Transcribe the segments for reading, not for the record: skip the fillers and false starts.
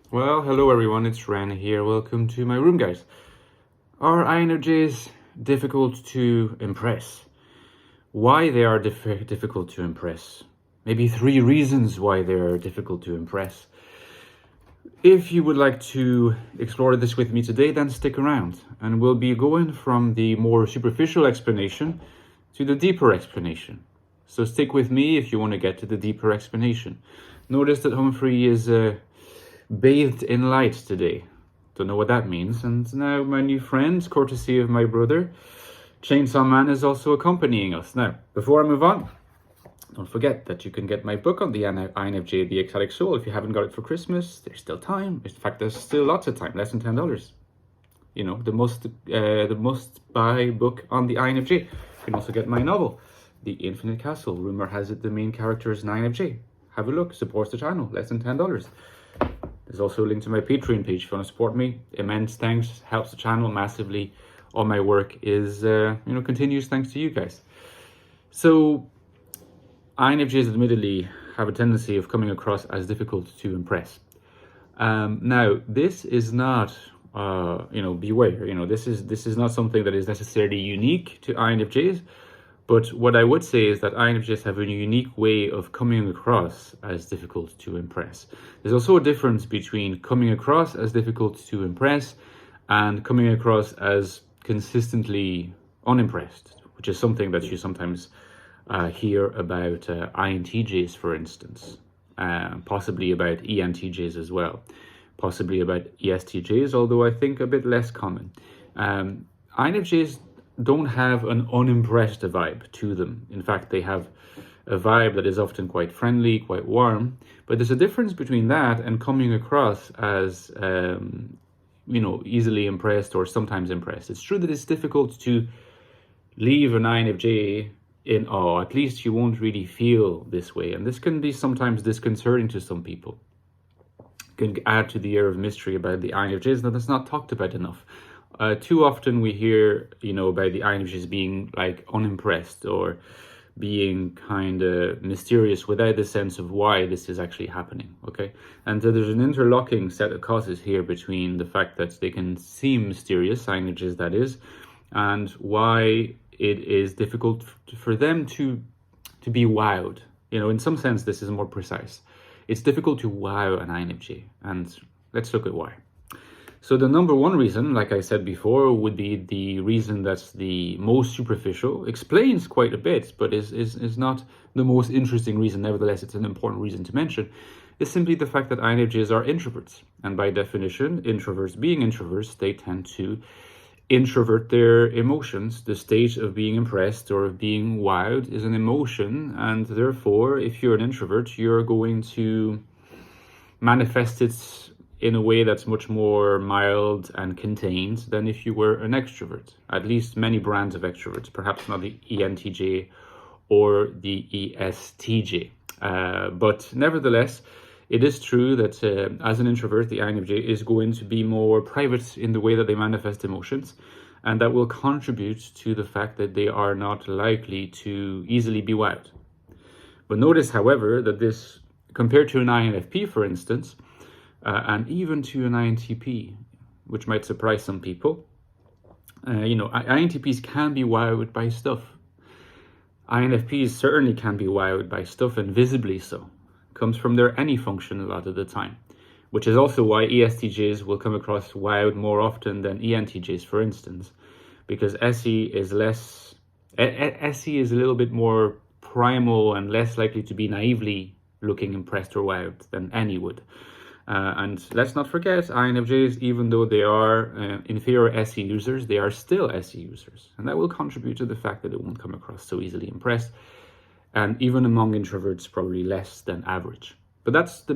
Well, hello everyone, it's Ren here. Welcome to my room, guys. Are INFJs difficult to impress? Why they are difficult to impress? Maybe 3 reasons why they are difficult to impress. If you would like to explore this with me today, then stick around, and we'll be going from the more superficial explanation to the deeper explanation. So stick with me if you want to get to the deeper explanation. Notice that Humphrey is bathed in light today. Don't know what that means. And now my new friend, courtesy of my brother, Chainsaw Man, is also accompanying us. Now, before I move on, don't forget that you can get my book on the INFJ, The Ecstatic Soul. If you haven't got it for Christmas, there's still time. In fact, there's still lots of time, less than $10. You know, the must buy book on the INFJ. You can also get my novel, The Infinite Castle. Rumor has it the main character is an INFJ. Have a look, supports the channel, less than $10. There's also a link to my Patreon page if you want to support me. Immense thanks, helps the channel massively. All my work is, continues thanks to you guys. So, INFJs admittedly have a tendency of coming across as difficult to impress. Now, this is not, beware. This is not something that is necessarily unique to INFJs. But what I would say is that INFJs have a unique way of coming across as difficult to impress. There's also a difference between coming across as difficult to impress and coming across as consistently unimpressed, which is something that you sometimes hear about INTJs, for instance, possibly about ENTJs as well, possibly about ESTJs, although I think a bit less common. INFJs don't have an unimpressed vibe to them. In fact, they have a vibe that is often quite friendly, quite warm. But there's a difference between that and coming across as, easily impressed or sometimes impressed. It's true that it's difficult to leave an INFJ in awe. At least you won't really feel this way. And this can be sometimes disconcerting to some people. It can add to the air of mystery about the INFJs that it's not talked about enough. Too often we hear, about the INFJs being like unimpressed or being kind of mysterious without the sense of why this is actually happening, okay? And so there's an interlocking set of causes here between the fact that they can seem mysterious, INFJs that is, and why it is difficult for them to be wowed. In some sense, this is more precise. It's difficult to wow an INFJ, and let's look at why. So the number one reason, like I said before, would be the reason that's the most superficial, explains quite a bit, but is not the most interesting reason. Nevertheless, it's an important reason to mention, is simply the fact that INFJs are introverts. And by definition, introverts being introverts, they tend to introvert their emotions. The state of being impressed or of being wowed is an emotion. And therefore, if you're an introvert, you're going to manifest it in a way that's much more mild and contained than if you were an extrovert. At least many brands of extroverts, perhaps not the ENTJ or the ESTJ. But nevertheless, it is true that as an introvert, the INFJ is going to be more private in the way that they manifest emotions. And that will contribute to the fact that they are not likely to easily be wowed. But notice, however, that this, compared to an INFP, for instance, and even to an INTP, which might surprise some people. INTPs can be wowed by stuff. INFPs certainly can be wowed by stuff, and visibly so. Comes from their any function a lot of the time, which is also why ESTJs will come across wowed more often than ENTJs, for instance, because SE is a little bit more primal and less likely to be naively looking impressed or wowed than any would. And let's not forget, INFJs, even though they are inferior SE users, they are still SE users. And that will contribute to the fact that it won't come across so easily impressed. And even among introverts, probably less than average. But that's the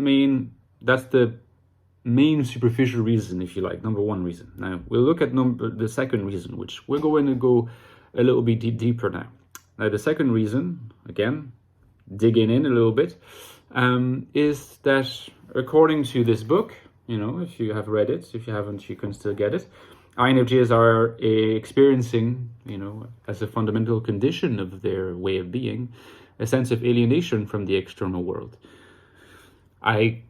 main superficial reason, if you like, number one reason. Now, we'll look at the second reason, which we're going to go a little bit deeper now. Now, the second reason, again, digging in a little bit, is that according to this book, if you have read it, if you haven't, you can still get it. INFJs are experiencing, as a fundamental condition of their way of being, a sense of alienation from the external world. I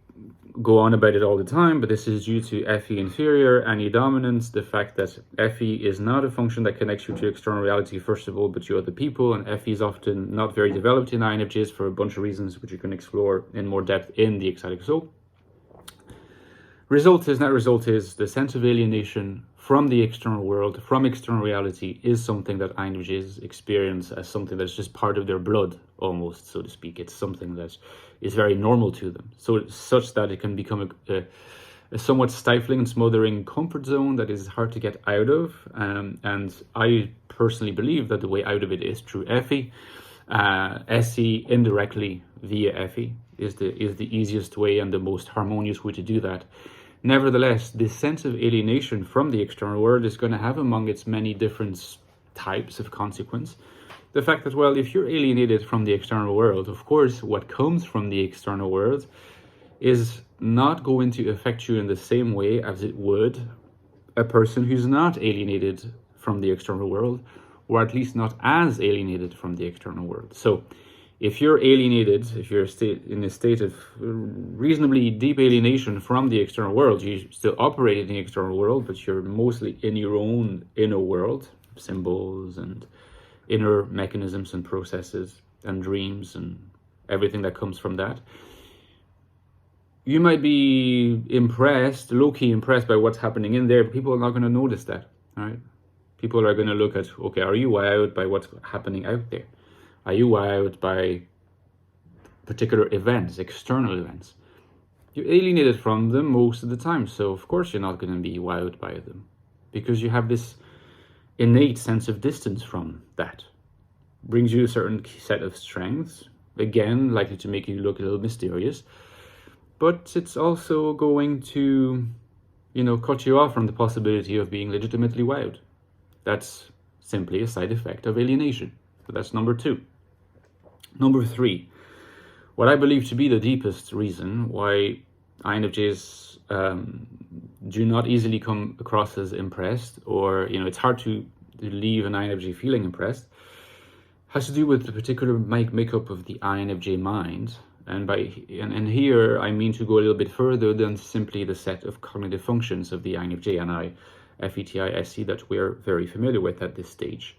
go on about it all the time, but this is due to FE inferior, any dominance, the fact that FE is not a function that connects you to external reality, first of all, but to other people, and FE is often not very developed in INFJs for a bunch of reasons, which you can explore in more depth in the Ecstatic Soul. Net result is the sense of alienation from the external world, from external reality, is something that INFJs experience as something that's just part of their blood, almost, so to speak. It's something that is very normal to them. So such that it can become a somewhat stifling and smothering comfort zone that is hard to get out of. And I personally believe that the way out of it is through FE. SE indirectly via FE is the easiest way and the most harmonious way to do that. Nevertheless, this sense of alienation from the external world is going to have among its many different types of consequence the fact that, well, if you're alienated from the external world, of course, what comes from the external world is not going to affect you in the same way as it would a person who's not alienated from the external world, or at least not as alienated from the external world. So if you're alienated, if you're in a state of reasonably deep alienation from the external world, you still operate in the external world, but you're mostly in your own inner world, symbols and inner mechanisms and processes and dreams and everything that comes from that. You might be impressed, low-key impressed by what's happening in there, but people are not going to notice that, all right? People are going to look at, okay, are you wowed by what's happening out there? Are you wowed by particular events, external events? You're alienated from them most of the time, so of course you're not going to be wowed by them, because you have this innate sense of distance from that. Brings you a certain set of strengths, again, likely to make you look a little mysterious, but it's also going to, cut you off from the possibility of being legitimately wowed. That's simply a side effect of alienation. So that's number 2. Number 3, what I believe to be the deepest reason why INFJs do not easily come across as impressed, or it's hard to leave an INFJ feeling impressed, has to do with the particular makeup of the INFJ mind. And here I mean to go a little bit further than simply the set of cognitive functions of the INFJ and FETI SE that we're very familiar with at this stage.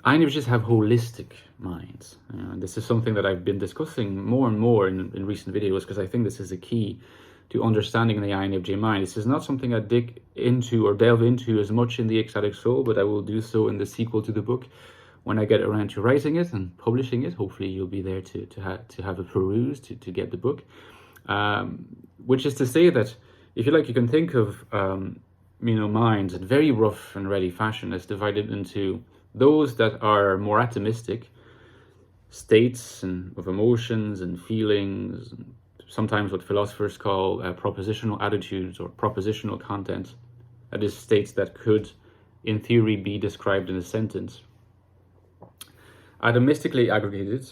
INFJs have holistic minds. This is something that I've been discussing more and more in recent videos, because I think this is a key to understanding the INFJ mind. This is not something I dig into or delve into as much in the Ecstatic Soul, but I will do so in the sequel to the book when I get around to writing it and publishing it. Hopefully you'll be there to have a peruse, to get the book. Which is to say that, if you like, you can think of minds in very rough and ready fashion as divided into those that are more atomistic states of emotions and feelings, and sometimes what philosophers call propositional attitudes or propositional content. That is, states that could, in theory, be described in a sentence. Atomistically aggregated,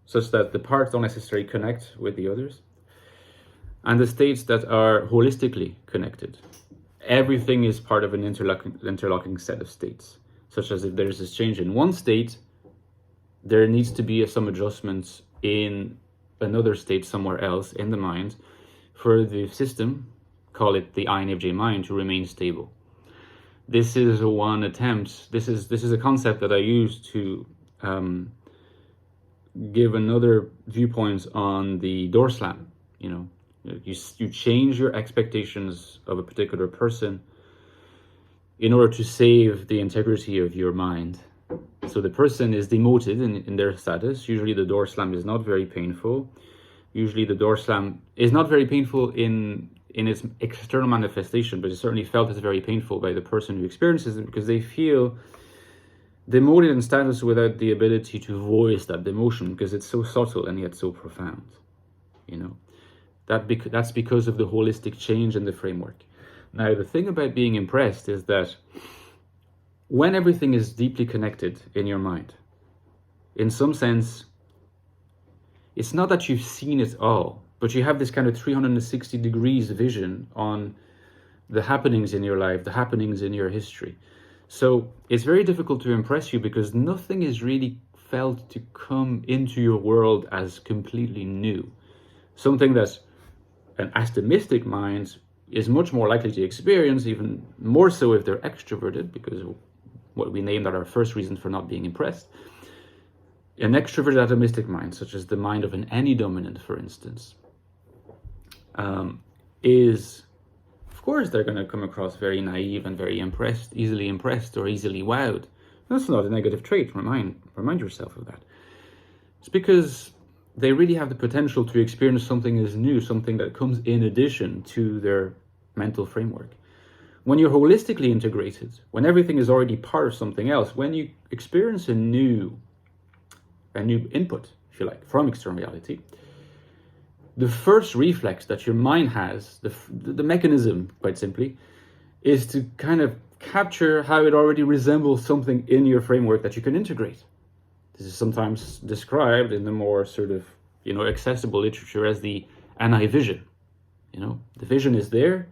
such that the parts don't necessarily connect with the others. And the states that are holistically connected. Everything is part of an interlocking set of states, such as if there's this change in one state, there needs to be some adjustments in another state somewhere else in the mind for the system, call it the INFJ mind, to remain stable. This is one attempt, this is a concept that I use to give another viewpoint on the door slam. You change your expectations of a particular person in order to save the integrity of your mind. So the person is demoted in their status. Usually the door slam is not very painful. Usually the door slam is not very painful in its external manifestation, but it's certainly felt as very painful by the person who experiences it, because they feel demoted in status without the ability to voice that demotion, because it's so subtle and yet so profound. That's because of the holistic change in the framework. Now, the thing about being impressed is that when everything is deeply connected in your mind, in some sense, it's not that you've seen it all, but you have this kind of 360 degrees vision on the happenings in your life, the happenings in your history. So it's very difficult to impress you, because nothing is really felt to come into your world as completely new. Something that an optimistic mind is much more likely to experience, even more so if they're extroverted, because of what we named that our first reason for not being impressed. An extroverted atomistic mind, such as the mind of an any dominant, for instance, is, of course, they're going to come across very naive and very easily impressed or easily wowed. That's not a negative trait. Remind yourself of that. It's because they really have the potential to experience something as new, something that comes in addition to their mental framework. When you're holistically integrated, when everything is already part of something else, when you experience a new input, if you like, from external reality, the first reflex that your mind has, the mechanism, quite simply, is to kind of capture how it already resembles something in your framework that you can integrate. This is sometimes described in the more sort of, accessible literature as the anti-vision. The vision is there.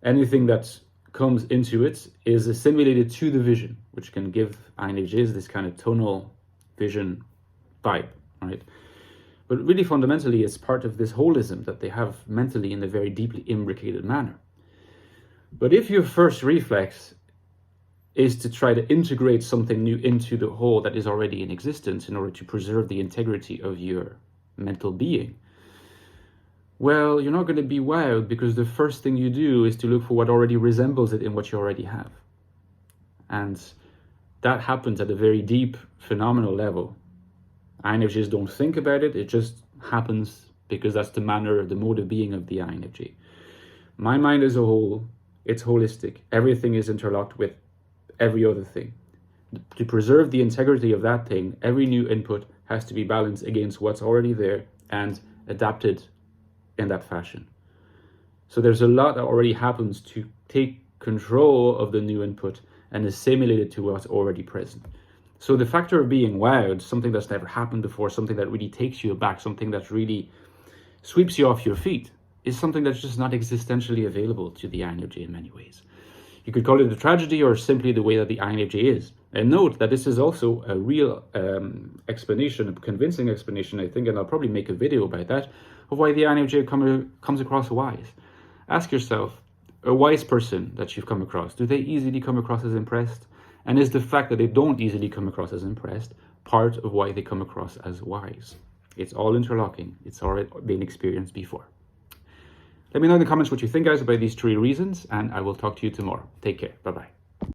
Anything that comes into it is assimilated to the vision, which can give INFJs this kind of tonal vision vibe, right? But really fundamentally, it's part of this holism that they have mentally in a very deeply imbricated manner. But if your first reflex is to try to integrate something new into the whole that is already in existence in order to preserve the integrity of your mental being, well, you're not going to be wowed, because the first thing you do is to look for what already resembles it in what you already have. And that happens at a very deep, phenomenal level. INFJs don't think about it, it just happens because that's the manner, the mode of being of the INFJ. My mind as a whole, it's holistic. Everything is interlocked with every other thing. To preserve the integrity of that thing, every new input has to be balanced against what's already there and adapted in that fashion. So there's a lot that already happens to take control of the new input and assimilate it to what's already present. So the factor of being wowed, something that's never happened before, something that really takes you aback, something that really sweeps you off your feet, is something that's just not existentially available to the INFJ in many ways. You could call it a tragedy or simply the way that the INFJ is. And note that this is also a real explanation, a convincing explanation, I think, and I'll probably make a video about that, of why the INFJ comes across wise. Ask yourself, a wise person that you've come across, do they easily come across as impressed? And is the fact that they don't easily come across as impressed part of why they come across as wise? It's all interlocking. It's already been experienced before. Let me know in the comments what you think, guys, about these 3 reasons, and I will talk to you tomorrow. Take care. Bye-bye.